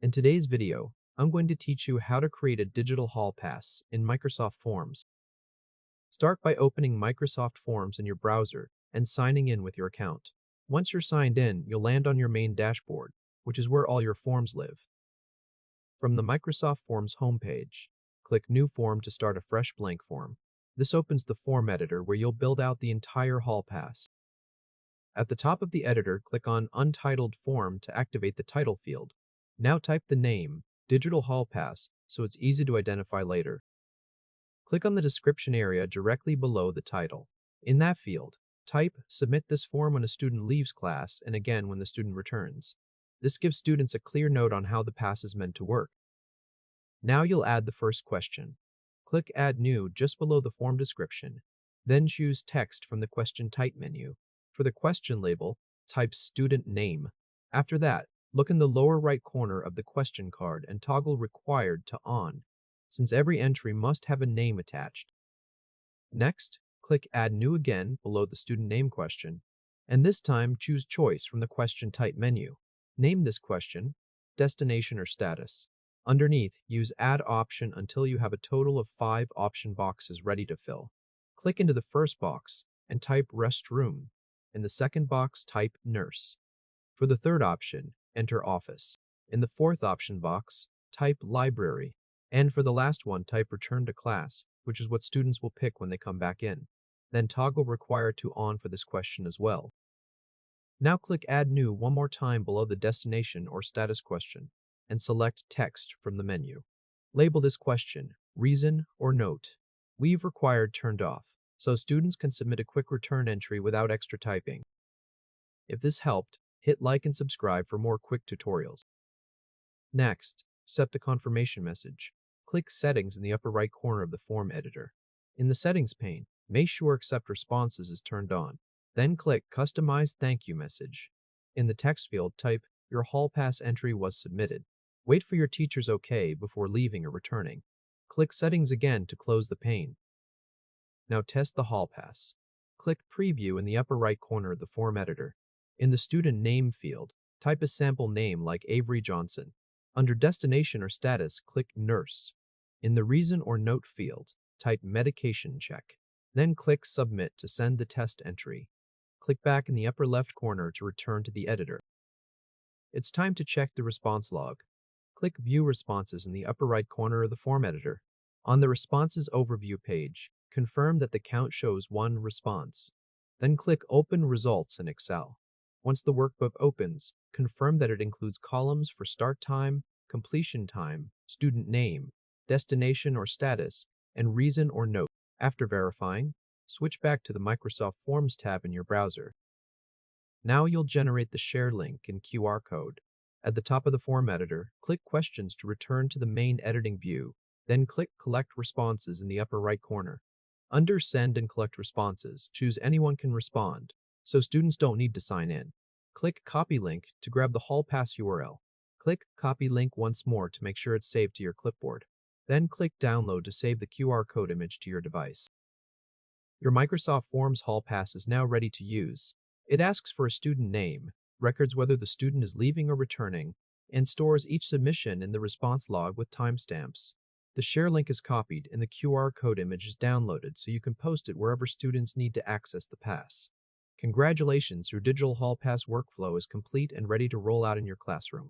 In today's video, I'm going to teach you how to create a digital hall pass in Microsoft Forms. Start by opening Microsoft Forms in your browser and signing in with your account. Once you're signed in, you'll land on your main dashboard, which is where all your forms live. From the Microsoft Forms homepage, click New Form to start a fresh blank form. This opens the form editor where you'll build out the entire hall pass. At the top of the editor, click on Untitled Form to activate the title field. Now type the name, Digital Hall Pass, so it's easy to identify later. Click on the description area directly below the title. In that field, type Submit this form when a student leaves class and again when the student returns. This gives students a clear note on how the pass is meant to work. Now you'll add the first question. Click Add New just below the form description, then choose Text from the Question Type menu. For the question label, type Student Name. After that, look in the lower right corner of the question card and toggle Required to On, since every entry must have a name attached. Next, click Add New again below the student name question, and this time choose Choice from the Question Type menu. Name this question Destination or Status. Underneath, use Add option until you have a total of 5 option boxes ready to fill. Click into the first box and type Restroom. In the second box, type Nurse. For the third option, enter Office. In the fourth option box, type Library. And for the last one, type Return to Class, which is what students will pick when they come back in. Then toggle Required to On for this question as well. Now click Add New one more time below the Destination or Status question and select Text from the menu. Label this question Reason or Note. Leave Required turned off, so students can submit a quick return entry without extra typing. If this helped, hit like and subscribe for more quick tutorials. Next, accept a confirmation message. Click Settings in the upper right corner of the form editor. In the Settings pane, make sure Accept Responses is turned on. Then click Customize Thank You message. In the text field, type Your Hall Pass entry was submitted. Wait for your teacher's OK before leaving or returning. Click Settings again to close the pane. Now test the Hall Pass. Click Preview in the upper right corner of the form editor. In the student name field, type a sample name like Avery Johnson. Under Destination or Status, click Nurse. In the Reason or Note field, type Medication Check. Then click Submit to send the test entry. Click back in the upper left corner to return to the editor. It's time to check the response log. Click View Responses in the upper right corner of the form editor. On the Responses Overview page, confirm that the count shows 1 response. Then click Open Results in Excel. Once the workbook opens, confirm that it includes columns for start time, completion time, student name, destination or status, and reason or note. After verifying, switch back to the Microsoft Forms tab in your browser. Now you'll generate the share link and QR code. At the top of the form editor, click Questions to return to the main editing view, then click Collect Responses in the upper right corner. Under Send and Collect Responses, choose Anyone Can Respond, so students don't need to sign in. Click Copy Link to grab the Hall Pass URL. Click Copy Link once more to make sure it's saved to your clipboard. Then click Download to save the QR code image to your device. Your Microsoft Forms Hall Pass is now ready to use. It asks for a student name, records whether the student is leaving or returning, and stores each submission in the response log with timestamps. The share link is copied and the QR code image is downloaded so you can post it wherever students need to access the pass. Congratulations, your digital hall pass workflow is complete and ready to roll out in your classroom.